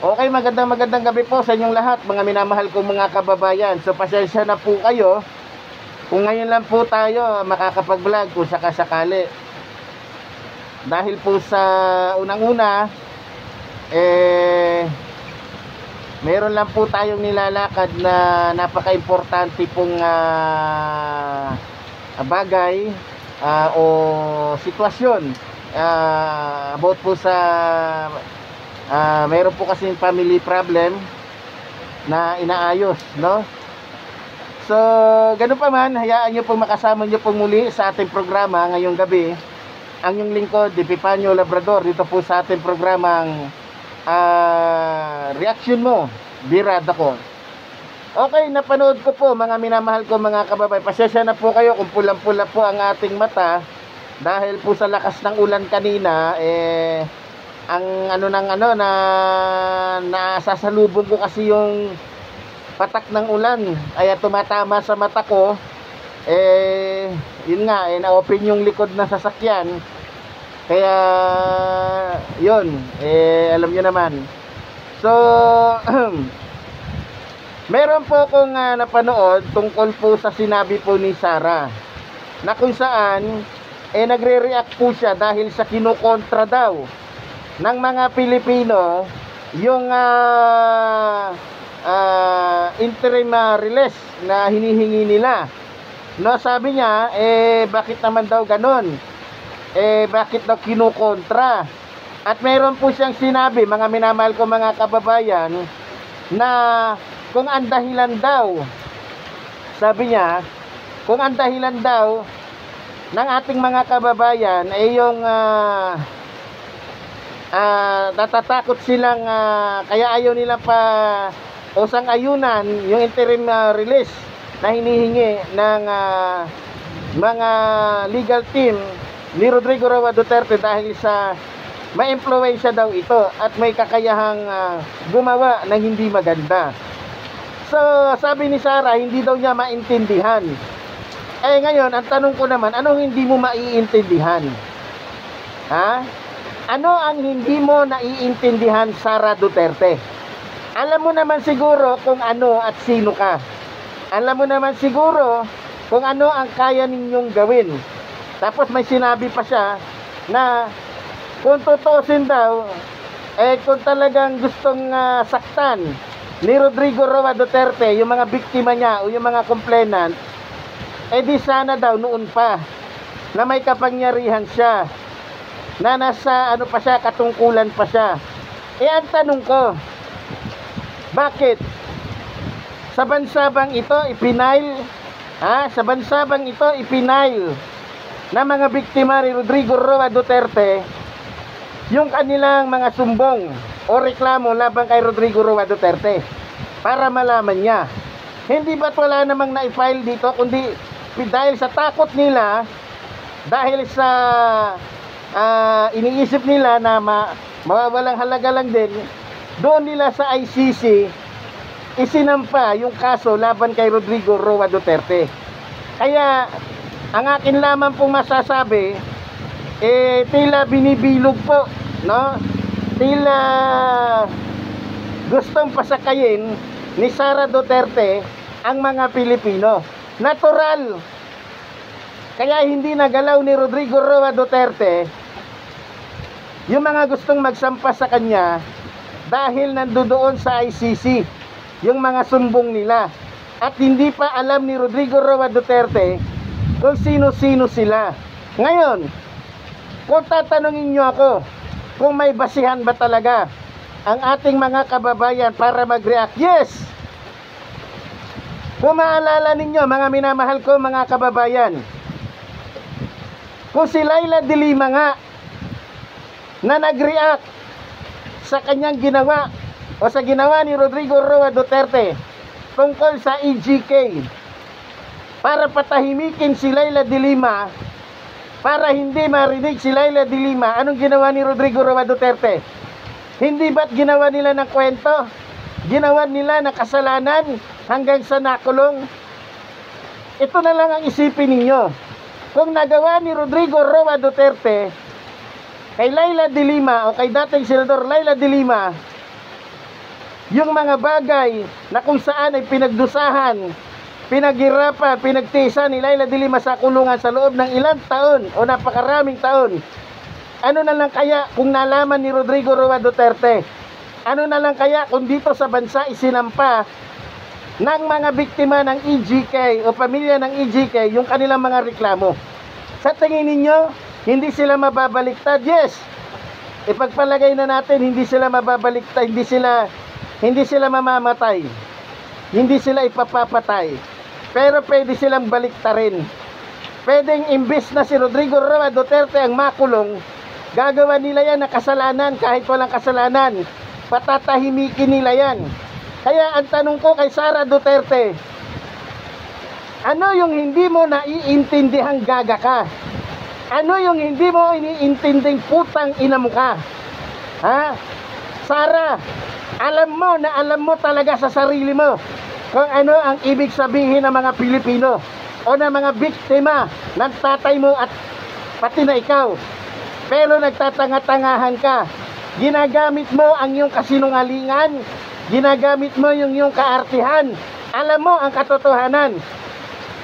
Okay, magandang gabi po sa inyong lahat, mga minamahal kong mga kababayan. So pasensya na po kayo kung ngayon lang po tayo makakapag-vlog kung sakasakali. Dahil po sa unang-una, meron lang po tayong nilalakad na napaka-importante pong bagay o sitwasyon about po sa meron po kasi family problem na inaayos, no? So, ganun pa man, hayaan nyo pong makasama nyo pong muli sa ating programa ngayong gabi. Ang yung lingkod, Epifanio Labrador, dito po sa ating programang reaction mo, birada ko. Okay, napanood ko po mga minamahal ko mga kababayan. Pasensya na po kayo kung pulang-pula po ang ating mata dahil po sa lakas ng ulan kanina, ang na nasasalubong ko kasi yung patak ng ulan ay tumatama sa mata ko. Yun nga, na-open yung likod ng sasakyan, kaya yun, alam nyo naman. So meron po akong napanood tungkol po sa sinabi po ni Sarah, na kung saan nagre-react po siya dahil sa kinukontra daw ng mga Pilipino yung interim release na hinihingi nila. No, sabi niya, bakit naman daw ganon? Bakit daw kinukontra? At meron po siyang sinabi, mga minamahal ko mga kababayan, na kung ang dahilan daw, sabi niya, kung ang dahilan daw ng ating mga kababayan ay yung natatakot silang kaya ayaw nila pa o sang-ayunan yung interim release na hinihingi ng mga legal team ni Rodrigo Roa Duterte dahil sa may impluwensya daw ito at may kakayahang gumawa ng hindi maganda. So sabi ni Sarah, hindi daw niya maintindihan. Ngayon ang tanong ko naman, anong hindi mo maiintindihan? Ha? Ano ang hindi mo naiintindihan, Sara Duterte? Alam mo naman siguro kung ano at sino ka. Alam mo naman siguro kung ano ang kaya ninyong gawin. Tapos may sinabi pa siya na kung tutuusin daw, kung talagang gustong saktan ni Rodrigo Roa Duterte yung mga biktima niya o yung mga complainant, di sana daw noon pa na may kapangyarihan siya, na nasa pa siya, katungkulan pa siya. Ang tanong ko, bakit sa bansabang ito ipinail, sa bansabang ito ipinail na mga biktima ni Rodrigo Roa Duterte yung kanilang mga sumbong o reklamo laban kay Rodrigo Roa Duterte para malaman niya? Hindi ba't wala namang na-file dito, kundi dahil sa takot nila, dahil sa iniisip nila na mawawalang halaga lang din, doon nila sa ICC isinampa yung kaso laban kay Rodrigo Roa Duterte. Kaya ang akin lamang pong masasabi, tila binibilog po, no? Tila gustong pasakayin ni Sara Duterte ang mga Pilipino. Natural. Kaya hindi nagalaw ni Rodrigo Roa Duterte yung mga gustong magsampa sa kanya dahil nandoon sa ICC yung mga sumbong nila. At hindi pa alam ni Rodrigo Roa Duterte kung sino-sino sila. Ngayon, kung tatanungin nyo ako kung may basihan ba talaga ang ating mga kababayan para mag-react, yes! Kung maalala ninyo mga minamahal ko mga kababayan, kung si Leila de Lima nga na nag-react sa kanyang ginawa o sa ginawa ni Rodrigo Roa Duterte tungkol sa EJK para patahimikin si Leila de Lima, para hindi marinig si Leila de Lima, anong ginawa ni Rodrigo Roa Duterte? Hindi ba't ginawa nila ng kwento? Ginawa nila ng kasalanan hanggang sa nakulong? Ito na lang ang isipin ninyo. Kung nagawa ni Rodrigo Roa Duterte kay Leila de Lima o kay dating senador Leila de Lima yung mga bagay na kung saan ay pinagdusahan, pinaghirapan, pinagtiisan ni Leila de Lima sa kulungan sa loob ng ilang taon o napakaraming taon. Ano na lang kaya kung nalaman ni Rodrigo Roa Duterte? Ano na lang kaya kung dito sa bansa isinampa ng mga biktima ng EJK o pamilya ng EJK yung kanilang mga reklamo? Sa tingin ninyo, hindi sila mababaliktad? Yes. Ipagpalagay na natin hindi sila mababaliktad, hindi sila mamamatay. Hindi sila ipapapatay. Pero pwede silang baliktarin. Pwedeng imbis na si Rodrigo Roa Duterte ang makulong, gagawa nila yan na kasalanan kahit walang kasalanan. Patatahimikin nila yan. Kaya ang tanong ko kay Sara Duterte, ano yung hindi mo naiintindihang gaga ka? Ano yung hindi mo iniintinding putang ina mo ka? Ha? Sara, alam mo talaga sa sarili mo kung ano ang ibig sabihin ng mga Pilipino o ng mga biktima ng tatay mo at pati na ikaw. Pero nagtatanga-tangahan ka. Ginagamit mo ang iyong kasinungalingan, ginagamit mo yung iyong kaartihan. Alam mo ang katotohanan.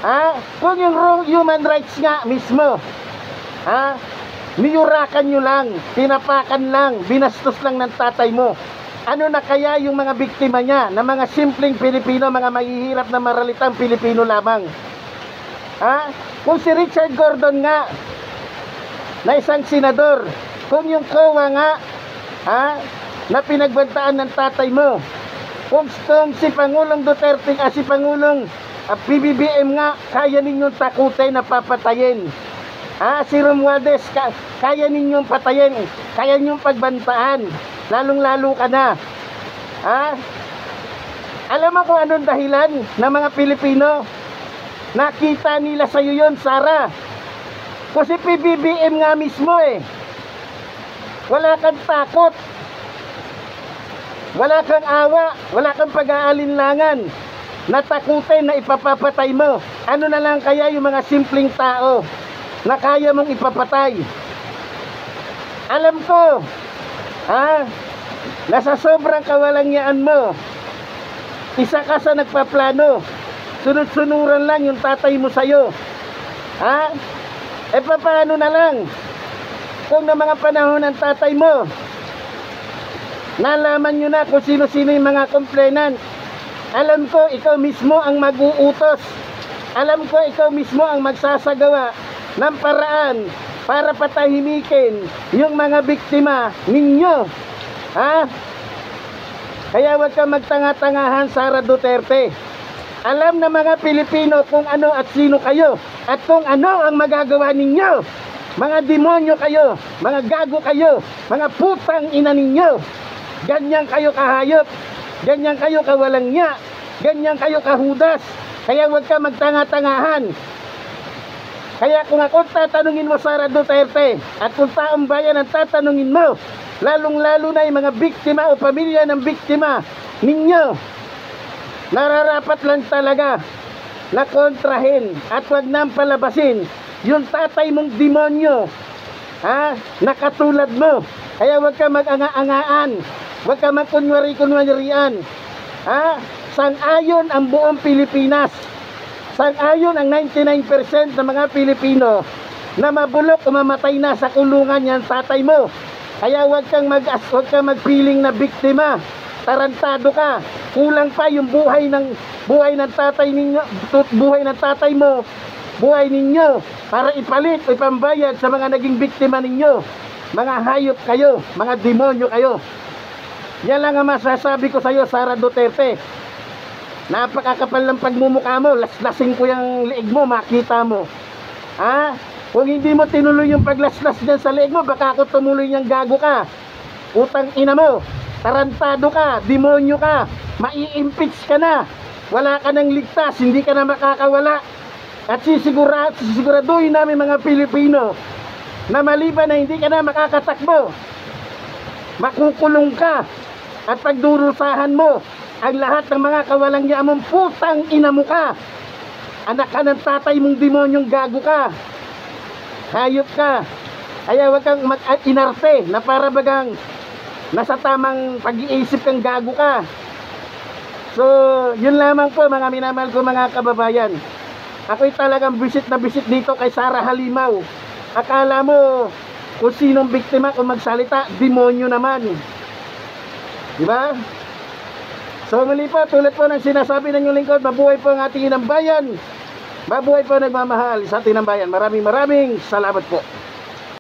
Ha? Kung yung human rights nga mismo, ha? Niyurakan nyo lang, tinapakan lang, binastos lang ng tatay mo. Ano na kaya yung mga biktima niya na mga simpleng Pilipino, mga mahihirap na maralitang Pilipino lamang? Ha? Kung si Richard Gordon nga, na isang senador, kung yung COA nga, ha? Na pinagbantaan ng tatay mo, kung si Pangulong Duterte, si Pangulong PBBM nga, kaya ninyong takutin na papatayin. Si Romualdez, kaya ninyong patayin, kaya ninyong pagbantaan, lalong-lalo ka na. Alam mo kung anong dahilan ng mga Pilipino? Nakita nila sa'yo yun, Sara. Kasi PBBM nga mismo wala kang takot, wala kang awa, wala kang pag-aalinlangan, natakutin na ipapapatay mo. Ano na lang kaya yung mga simpleng tao na kaya mong ipapatay? Alam ko, nasa sobrang kawalangyaan mo, isa ka sa nagpaplano, sunod-sunuran lang yung tatay mo sa'yo. Paano na lang kung na mga panahon ng tatay mo, nalaman nyo na kung sino-sino yung mga complainant. Alam ko, ikaw mismo ang mag-uutos. Alam ko, ikaw mismo ang magsasagawa ng paraan para patahimikin yung mga biktima ninyo. Kaya huwag kang magtanga-tangahan, Sara Duterte. Alam na mga Pilipino kung ano at sino kayo at kung ano ang magagawa ninyo. Mga demonyo kayo, mga gago kayo, mga putang ina ninyo. Ganyan kayo kahayop, ganyan kayo kawalangya, ganyan kayo kahudas. Kaya huwag ka magtanga-tangahan. Kaya kung ako tatanungin mo, Sara Duterte, at kung taong bayan ang tatanungin mo, lalong-lalo na yung mga biktima o pamilya ng biktima ninyo, nararapat lang talaga na kontrahin at huwag nang palabasin yung tatay mong demonyo, na katulad mo. Kaya huwag ka mag-anga-angaan, huwag ka magkunwari-kunwarian. Sang-ayon ang buong Pilipinas, sang-ayon ang 99% ng mga Pilipino na mabulok o mamatay na sa kulungan yan tatay mo. Kaya huwag kang magpiling na biktima. Tarantado ka. Kulang pa yung buhay ng tatay ninyo, buhay ng tatay mo, buhay ninyo, para ipalit o ipambayad sa mga naging biktima ninyo. Mga hayop kayo, mga demonyo kayo. Yan lang ang masasabi ko sa iyo, Sara Duterte. Napakakapal ng pagmumukha mo, laslasing ko yung leeg mo, makita mo. Kung hindi mo tinuloy yung paglaslas dyan sa leeg mo, baka ako tumuloy niyang gago ka. Utang ina mo, tarantado ka, demonyo ka, mai-impeach ka na. Wala ka nang ligtas, hindi ka na makakawala. At sisiguraduhin namin mga Pilipino na maliban na hindi ka na makakatakbo, makukulong ka at pagdurusahan mo ang lahat ng mga kawalangya mong putang ina mo ka. Anak ka ng tatay mong demonyong gago ka. Hayop ka. Kaya huwag kang mag-inarte na para bagang nasa tamang pag-iisip kang gago ka. So, yun lamang po mga minamahal ko mga kababayan. Ako'y talagang visit na visit dito kay Sara Halimaw. Akala mo kung sinong biktima kung magsalita, demonyo naman. Di ba? So muli po, tulad po ng sinasabi ng inyong lingkod, mabuhay po ang ating inang bayan. Mabuhay po nagmamahal sa ating inang bayan. Maraming salamat po.